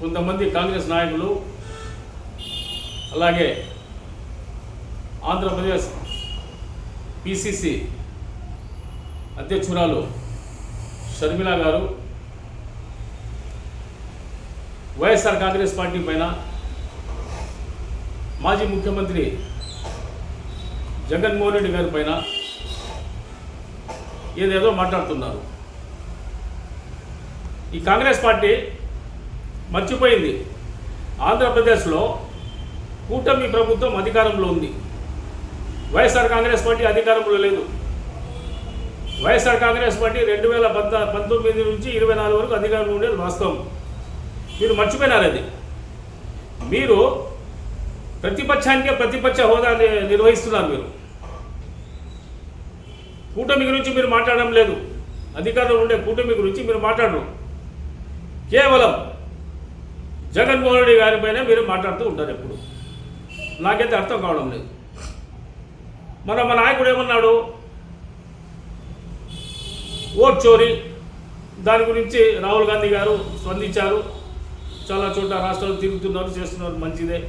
కొంతమంది కాంగ్రెస్ నాయకులు అలాగే ఆంధ్రప్రదేశ్ పిసిసి అధ్యక్షురాలు షర్మిల గారు వైఎస్ఆర్ కాంగ్రెస్ పార్టీ పైన మాజీ ముఖ్యమంత్రి జగన్మోహన్ రెడ్డి గారి పైన ఏదేదో మాట్లాడుతున్నారు. ఈ కాంగ్రెస్ పార్టీ మర్చిపోయింది, ఆంధ్రప్రదేశ్లో కూటమి ప్రభుత్వం అధికారంలో ఉంది, వైఎస్ఆర్ కాంగ్రెస్ పార్టీ అధికారంలో లేదు. వైఎస్ఆర్ కాంగ్రెస్ పార్టీ 2019 నుంచి 24 వరకు అధికారంలో ఉండేది వాస్తవం. మీరు మర్చిపోయినారు. అది మీరు ప్రతిపక్షానికే ప్రతిపక్ష హోదా నిర్వహిస్తున్నారు. మీరు కూటమి గురించి మీరు మాట్లాడడం లేదు, అధికారంలో ఉండే కూటమి గురించి మీరు మాట్లాడరు. కేవలం జగన్మోహన్ రెడ్డి గారిపైన మీరు మాట్లాడుతూ ఉంటారు ఎప్పుడు. నాకైతే అర్థం కావడం లేదు. మన నాయకుడు ఏమన్నాడు, ఓట్ చోరీ దాని గురించి రాహుల్ గాంధీ గారు స్పందించారు. చాలా చోట్ల రాష్ట్రాలు తిరుగుతున్నారు, చేస్తున్నారు, మంచిదే.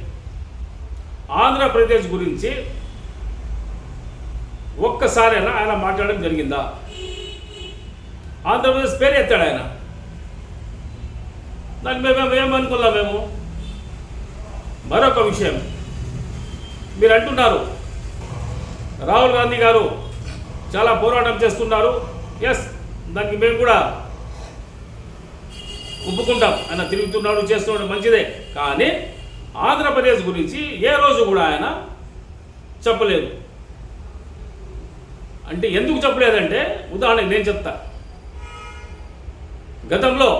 ఆంధ్రప్రదేశ్ గురించి ఒక్కసారైనా ఆయన మాట్లాడడం జరిగిందా? ఆంధ్రప్రదేశ్ పేరు ఎత్తాడు ఆయన. దాన్ని మేమేమనుకున్నాం మేము. మరొక విషయం, మీరు అంటున్నారు రాహుల్ గాంధీ గారు చాలా పోరాటం చేస్తున్నారు. ఎస్, దానికి మేము కూడా ఒప్పుకుంటాం. ఆయన తిరుగుతున్నాడు, చేస్తున్నాడు, మంచిదే. కానీ ఆంధ్రప్రదేశ్ గురించి ఏ రోజు కూడా ఆయన చెప్పలేదు. అంటే ఎందుకు చెప్పలేదంటే, ఉదాహరణకు నేను చెప్తా. గతంలో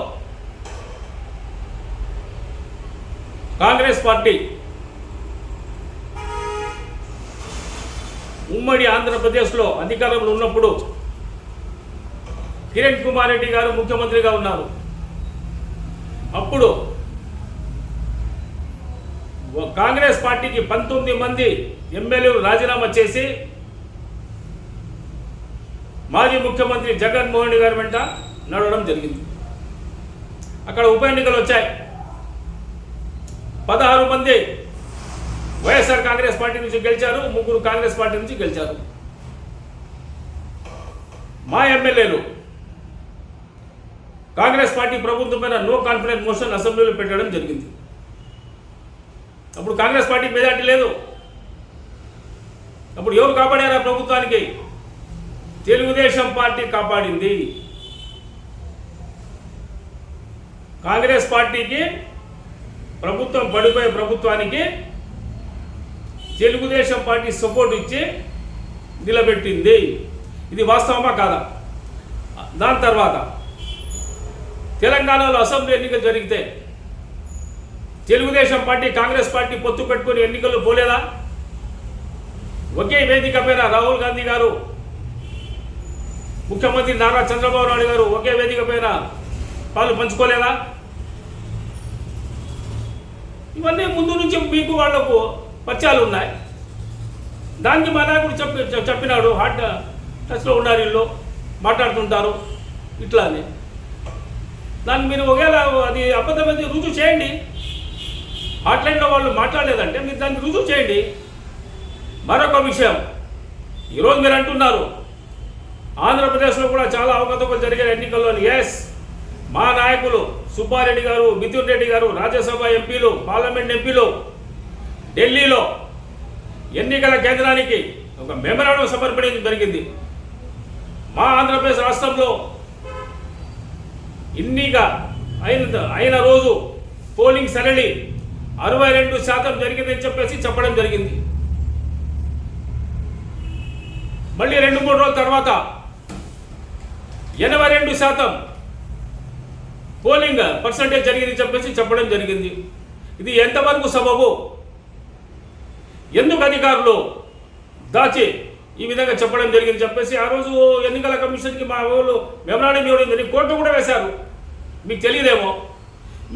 కాంగ్రెస్ పార్టీ ఉమ్మడి ఆంధ్రప్రదేశ్లో అధికారంలో ఉన్నప్పుడు కిరణ్ కుమార్ రెడ్డి గారు ముఖ్యమంత్రిగా ఉన్నారు. అప్పుడు కాంగ్రెస్ పార్టీకి 19 మంది ఎమ్మెల్యేలు రాజీనామా చేసి మాజీ ముఖ్యమంత్రి జగన్మోహన్ రెడ్డి గారి వెంట నడవడం జరిగింది. అక్కడ ఉప ఎన్నికలు వచ్చాయి. 16 మంది వైఎస్ఆర్ కాంగ్రెస్ పార్టీ నుంచి గెలిచారు, 3 కాంగ్రెస్ పార్టీ నుంచి గెలిచారు. మా ఎమ్మెల్యేలు కాంగ్రెస్ పార్టీ ప్రభుత్వం పైన నో కాన్ఫిడెన్స్ మోషన్ అసెంబ్లీలో పెట్టడం జరిగింది. అప్పుడు కాంగ్రెస్ పార్టీ మెజార్టీ లేదు. అప్పుడు ఎవరు కాపాడారు ఆ ప్రభుత్వానికి? తెలుగుదేశం పార్టీ కాపాడింది. కాంగ్రెస్ పార్టీకి ప్రభుత్వం పడిపోయే ప్రభుత్వానికి తెలుగుదేశం పార్టీ సపోర్ట్ ఇచ్చి నిలబెట్టింది. ఇది వాస్తవమా కాదా? దాని తర్వాత తెలంగాణలో అసెంబ్లీ ఎన్నికలు జరిగితే తెలుగుదేశం పార్టీ కాంగ్రెస్ పార్టీ పొత్తు పెట్టుకుని ఎన్నికల్లో పోలేదా? ఒకే వేదిక పైన రాహుల్ గాంధీ గారు, ముఖ్యమంత్రి నారా చంద్రబాబు నాయుడు గారు ఒకే వేదిక పైన పాలు పంచుకోలేదా? ఇవన్నీ ముందు నుంచి మీకు వాళ్లకు పరిచయాలు ఉన్నాయి. దానికి మా నాయకుడు చెప్పినాడు, హార్ట్ టచ్లో ఉన్నారు, వీళ్ళు మాట్లాడుతుంటారు ఇట్లా అని. దాన్ని మీరు ఒకవేళ అది అబద్ధమైతే రుజువు చేయండి. హాట్లైన్లో వాళ్ళు మాట్లాడలేదంటే మీరు దాన్ని రుజువు చేయండి. మరొక విషయం, ఈరోజు మీరు అంటున్నారు ఆంధ్రప్రదేశ్లో కూడా చాలా అవకతవకలు జరిగాయి ఎన్నికల్లో. ఎస్, మా నాయకులు సుబ్బారెడ్డి గారు, మిథున్ రెడ్డి గారు, రాజ్యసభ ఎంపీలు, పార్లమెంట్ ఎంపీలు ఢిల్లీలో ఎన్నికల కేంద్రానికి ఒక మెమరాండం సమర్పించడం జరిగింది. మా ఆంధ్రప్రదేశ్ రాష్ట్రంలో ఎన్నిక అయిన రోజు పోలింగ్ సరళి 62% జరిగిందని చెప్పడం జరిగింది. మళ్ళీ 2-3 రోజుల తర్వాత 82% పోలింగ్ పర్సంటేజ్ జరిగిందని చెప్పడం జరిగింది. ఇది ఎంతవరకు సబబు? ఎందుకు అధికారులు దాచి ఈ విధంగా చెప్పడం జరిగింది చెప్పేసి ఆ రోజు ఎన్నికల కమిషన్కి మా వాళ్ళు మెమరాండం ఇవ్వడం, కోర్టు కూడా వేశారు. మీకు తెలియదేమో,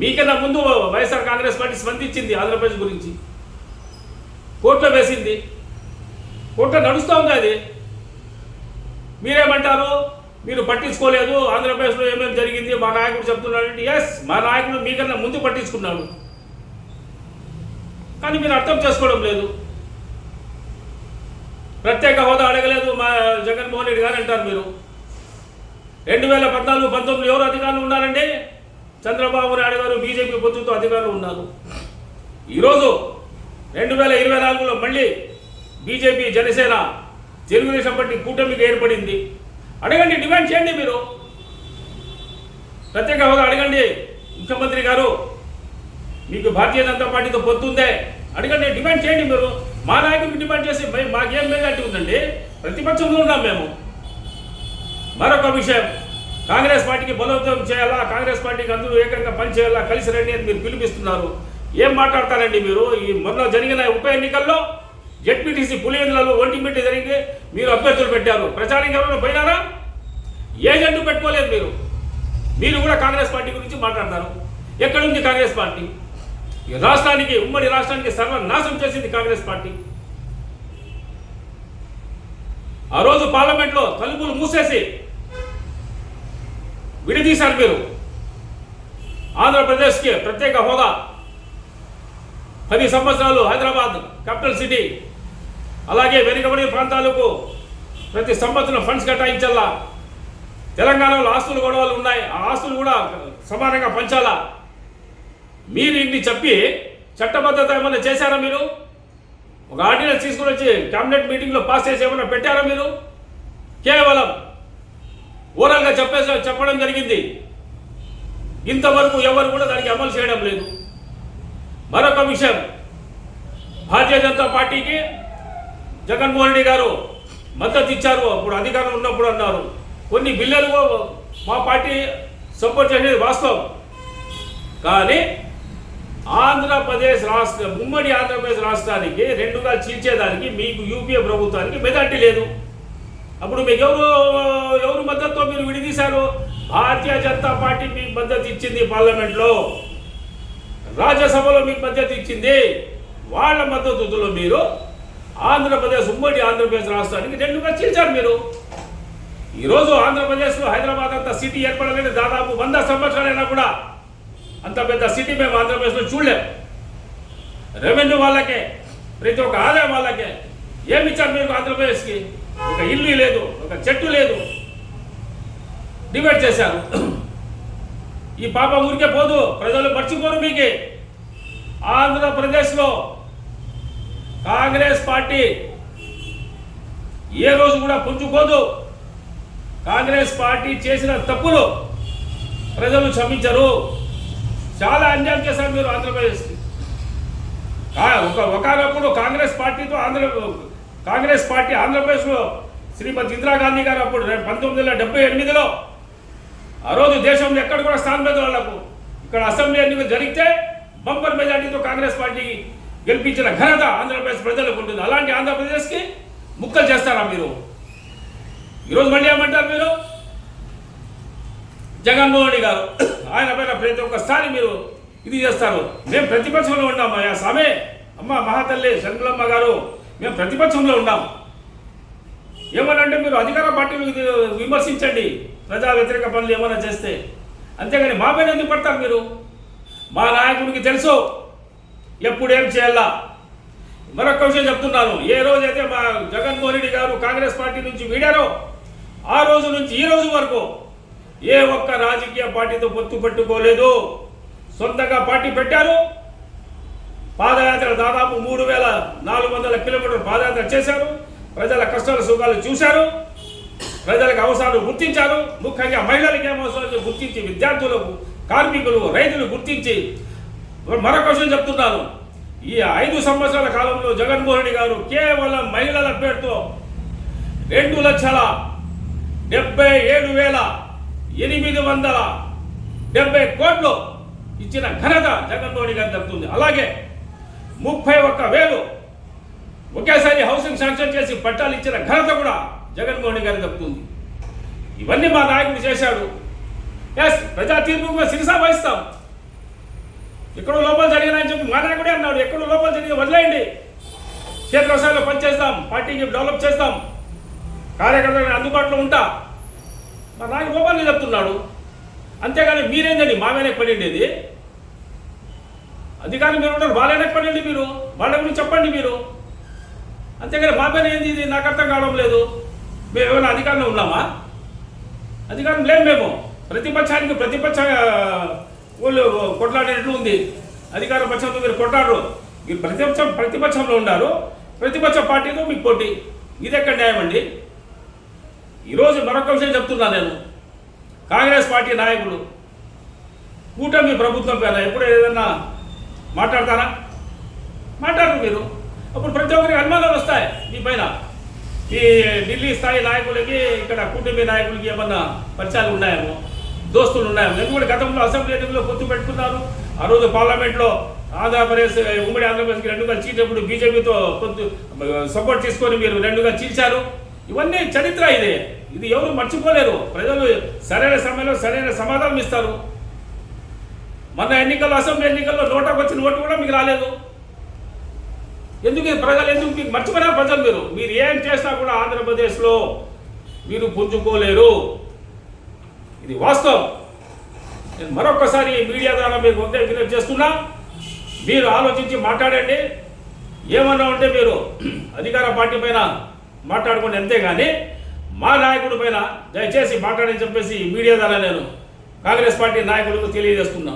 మీకన్నా ముందు వైఎస్ఆర్ కాంగ్రెస్ పార్టీ స్పందించింది ఆంధ్రప్రదేశ్ గురించి, కోర్టులో వేసింది. కోర్టులో నడుస్తూ ఉంది అది. మీరేమంటారు? మీరు పట్టించుకోలేదు, ఆంధ్రప్రదేశ్లో ఏమేమి జరిగింది మా నాయకుడు చెప్తున్నాడంటే ఎస్, మా నాయకుడు మీకన్నా ముందు పట్టించుకున్నాడు, కానీ మీరు అర్థం చేసుకోవడం లేదు. ప్రత్యేక హోదా అడగలేదు మా జగన్మోహన్ రెడ్డి గారు అంటారు మీరు. 2014-19 ఎవరు అధికారులు ఉన్నారండి? చంద్రబాబు నాయుడు గారు బీజేపీ పొత్తుతో అధికారులు ఉన్నారు. ఈరోజు 2024లో మళ్ళీ బీజేపీ, జనసేన, తెలుగుదేశం పార్టీ కూటమికి ఏర్పడింది. అడగండి, డిమాండ్ చేయండి. మీరు ప్రత్యేక హోదా అడగండి. ముఖ్యమంత్రి గారు, మీకు భారతీయ జనతా పార్టీతో పొత్తుందే, అడగండి, డిమాండ్ చేయండి. మీరు మా నాయకుడికి డిమాండ్ చేసి మాకేం మెజార్టీ ఉందండి? ప్రతిపక్షంలో ఉన్నాం మేము. మరొక విషయం, కాంగ్రెస్ పార్టీకి బలోపేతం చేయాలా, కాంగ్రెస్ పార్టీకి అందరూ ఏకంగా పనిచేయాలా, కలిసి రండి అని మీరు పిలిపిస్తున్నారు. ఏం మాట్లాడతారండి మీరు? ఈ మొన్న జరిగిన ఉప ఎన్నికల్లో జెడ్పీటీసీ పులివెందులలో ఒంటిమిట్టి జరిగి మీరు అభ్యర్థులు పెట్టారు. ప్రచారానికి ఎవరైనా పోయినారా? ఏజెంట్ పెట్టుకోలేదు మీరు. మీరు కూడా కాంగ్రెస్ పార్టీ గురించి మాట్లాడతారు. ఎక్కడుంది కాంగ్రెస్ పార్టీ? ఈ రాష్ట్రానికి, ఉమ్మడి రాష్ట్రానికి సర్వనాశం చేసింది కాంగ్రెస్ పార్టీ. ఆ రోజు పార్లమెంట్లో తలుపులు మూసేసి విడదీశారు మీరు. ఆంధ్రప్రదేశ్కి ప్రత్యేక హోదా, 10 సంవత్సరాలు హైదరాబాద్ క్యాపిటల్ సిటీ, అలాగే వెనుకబడిన ప్రాంతాలకు ప్రతి సంవత్సరం ఫండ్స్ కేటాయించాలా. తెలంగాణలో ఆస్తులు గొడవలు ఉన్నాయి, ఆ ఆస్తులు కూడా సమానంగా పంచాలా. మీరు ఇన్ని చెప్పి చట్టబద్ధత ఏమైనా చేశారా మీరు? ఒక ఆర్డినెన్స్ తీసుకుని వచ్చి క్యాబినెట్ మీటింగ్లో పాస్ చేసి ఏమైనా పెట్టారా మీరు? కేవలం ఓరల్గా చెప్పడం జరిగింది. ఇంతవరకు ఎవరు కూడా దానికి అమలు చేయడం లేదు. మరొక విషయం, భారతీయ జనతా పార్టీకి జగన్మోహన్ రెడ్డి గారు మద్దతు ఇచ్చారు. అప్పుడు అధికారం ఉన్నప్పుడు అన్నారు కొన్ని బిల్లులు మా పార్టీ సపోర్ట్ చేసేది వాస్తవం. కానీ ఆంధ్రప్రదేశ్ రాష్ట్ర, ఉమ్మడి ఆంధ్రప్రదేశ్ రాష్ట్రానికి రెండుగా చీల్చేదానికి మీకు యూపీఏ ప్రభుత్వానికి మెజార్టీ లేదు. అప్పుడు మీకు ఎవరు మద్దతుతో మీరు విడిదీశారు? భారతీయ జనతా పార్టీ మీకు మద్దతు ఇచ్చింది, పార్లమెంట్లో, రాజ్యసభలో మీకు మద్దతు ఇచ్చింది. వాళ్ళ మద్దతులో మీరు ఆంధ్రప్రదేశ్, ఉమ్మడి ఆంధ్రప్రదేశ్ రాష్ట్రానికి రెండుగా చీల్చారు మీరు. ఈరోజు ఆంధ్రప్రదేశ్లో హైదరాబాద్ అంత సిటీ ఏర్పడలేదు. దాదాపు 100 సంవత్సరాలైనా కూడా అంత పెద్ద సిటీ మేము ఆంధ్రప్రదేశ్లో చూడలేము. రెవెన్యూ వాళ్ళకే, ప్రతి ఒక్క ఆదాయం వాళ్ళకే ఏమి ఇచ్చారు మీకు? ఆంధ్రప్రదేశ్కి ఒక ఇల్లు లేదు, ఒక చెట్టు లేదు, డివైడ్ చేశారు. ఈ పాప ఊరికే పోదు, ప్రజలు మర్చిపోరు. మీకు ఆంధ్రప్రదేశ్లో కాంగ్రెస్ పార్టీ ఏ రోజు కూడా పుంజుకోదు. కాంగ్రెస్ పార్టీ చేసిన తప్పులు ప్రజలు క్షమించరు. చాలా అన్యాయం చేశారు మీరు ఆంధ్రప్రదేశ్కి. ఒకనప్పుడు కాంగ్రెస్ పార్టీ ఆంధ్రప్రదేశ్లో శ్రీమతి ఇందిరాగాంధీ గారు అప్పుడు 1978లో ఆ రోజు దేశంలో ఎక్కడ కూడా స్థానం లేదు వాళ్లకు. ఇక్కడ అసెంబ్లీ ఎన్నికలు జరిగితే బంపర్ మెజార్టీతో కాంగ్రెస్ పార్టీ గెలిపించిన ఘనత ఆంధ్రప్రదేశ్ ప్రజలకు ఉంటుంది. అలాంటి ఆంధ్రప్రదేశ్కి ముక్కలు చేస్తారా మీరు? ఈరోజు మళ్ళీ ఏమంటారు మీరు? జగన్మోహన్ రెడ్డి గారు ఆయన పైన ప్రతి ఒక్కసారి మీరు ఇది చేస్తారు. మేము ప్రతిపక్షంలో ఉన్నాం అయ్యా స్వామి, అమ్మ మహాతల్లి శంకులమ్మ గారు, మేము ప్రతిపక్షంలో ఉన్నాం. ఏమనంటే మీరు అధికార పార్టీలు విమర్శించండి, ప్రజా వ్యతిరేక పనులు ఏమైనా చేస్తే, అంతేగాని మా పైన ఎందుకు పడతారు మీరు? మా నాయకుడికి తెలుసు ఎప్పుడు ఏం చేయాలా. మరొక విషయం చెప్తున్నాను, ఏ రోజైతే మా జగన్మోహన్ రెడ్డి గారు కాంగ్రెస్ పార్టీ నుంచి వీడారో ఆ రోజు నుంచి ఈ రోజు వరకు ఏ ఒక్క రాజకీయ పార్టీతో పొత్తు పెట్టుకోలేదు. సొంతంగా పార్టీ పెట్టారు. పాదయాత్ర దాదాపు 3400 కిలోమీటర్లు పాదయాత్ర చేశారు. ప్రజల కష్టాల సుఖాలు చూశారు, ప్రజలకు అవసరాలు గుర్తించారు. ముఖ్యంగా మహిళలకు ఏం అవసరాలు గుర్తించి, విద్యార్థులకు, కార్మికులు, రైతులు గుర్తించి. మరొక విషయం చెప్తున్నాను, ఈ 5 సంవత్సరాల కాలంలో జగన్మోహన్ రెడ్డి గారు కేవలం మహిళల పేరుతో 2,77,870 కోట్లు ఇచ్చిన ఘనత జగన్మోహన్ రెడ్డి గారు దక్కుతుంది. అలాగే 31,000 ఒకేసారి హౌసింగ్ శాంక్షన్ చేసి పట్టాలు ఇచ్చిన ఘనత కూడా జగన్మోహన్ రెడ్డి గారు దక్కుతుంది. ఇవన్నీ మా నాయకుడు చేశాడు. ఎస్, ప్రజా తీర్పుగా శిరసా వహిస్తాం. ఎక్కడో లోపాలు జరిగినాయని చెప్పి మా నాయకుడే అన్నాడు. ఎక్కడో లోపాలు జరిగి వదిలేయండి, క్షేత్రస్థాయిలో పనిచేస్తాం, పార్టీకి డెవలప్ చేస్తాం, కార్యకర్తలకు అందుబాటులో ఉంటా. మా నాయకుడు ఓపెన్గా చెప్తున్నాడు. అంతేగాని మీరేందండి మా మీద పడిండేది? అధికారం మీరు ఉంటారు, వాళ్ళైనా పడండి, మీరు వాళ్ళ గురించి చెప్పండి మీరు. అంతేగాని మా పైన ఏంది ఇది నాకు అర్థం కావడం లేదు. మేము ఏమైనా అధికారంలో ఉన్నామా? అధికారం లేము మేము. ప్రతిపక్ష వాళ్ళు కొట్లాడేట్లు ఉంది. అధికార పక్షంతో మీరు కొట్లాడరు. మీరు ప్రతిపక్షంలో ఉన్నారు, ప్రతిపక్ష పార్టీతో మీకు పోటీ. ఇది ఎక్కడ న్యాయం అండి? ఈరోజు మరొక విషయం చెప్తున్నా నేను. కాంగ్రెస్ పార్టీ నాయకులు కూటమి ప్రభుత్వం పైన ఎప్పుడు ఏదైనా మాట్లాడతారా? మాట్లాడరు మీరు. అప్పుడు ప్రతి ఒక్కరికి అనుమానాలు వస్తాయి మీ పైన. ఈ ఢిల్లీ స్థాయి నాయకులకి ఇక్కడ కూటమి నాయకులకి ఏమన్నా పరిచయాలు ఉన్నాయేమో, దోస్తులు ఉన్నాయేమో. ఎందుకంటే గతంలో అసెంబ్లీ ఎన్నికల్లో పొత్తు పెట్టుకున్నారు. ఆ రోజు పార్లమెంట్లో ఆంధ్రప్రదేశ్ ఉమ్మడి ఆంధ్రప్రదేశ్కి 2గా చీల్చేప్పుడు బీజేపీతో పొత్తు సపోర్ట్ తీసుకొని మీరు 2గా చీల్చారు. ఇవన్నీ చరిత్ర. ఇది ఎవరు మర్చిపోలేరు. ప్రజలు సరైన సమయంలో సరైన సమాధానం ఇస్తారు. మొన్న ఎన్నికల్లో అసెంబ్లీ ఎన్నికల్లో నోటాకు వచ్చిన ఓటు కూడా మీకు రాలేదు. ఎందుకు ప్రజలు ఎందుకు మీకు మర్చిపోయినారు ప్రజలు? మీరు ఏం చేసినా కూడా ఆంధ్రప్రదేశ్లో మీరు పుంజుకోలేరు. ఇది వాస్తవం. నేను మరొకసారి మీడియా ద్వారా మీకు ఒకే విజ్ఞప్తి చేస్తున్నా. మీరు ఆలోచించి మాట్లాడండి. ఏమన్నా ఉంటే మీరు అధికార పార్టీ పైన మాట్లాడుకోండి, అంతేగాని మా నాయకుడి పైన దయచేసి మాట్లాడని చెప్పేసి మీడియా ద్వారా నేను కాంగ్రెస్ పార్టీ నాయకులకు తెలియజేస్తున్నా.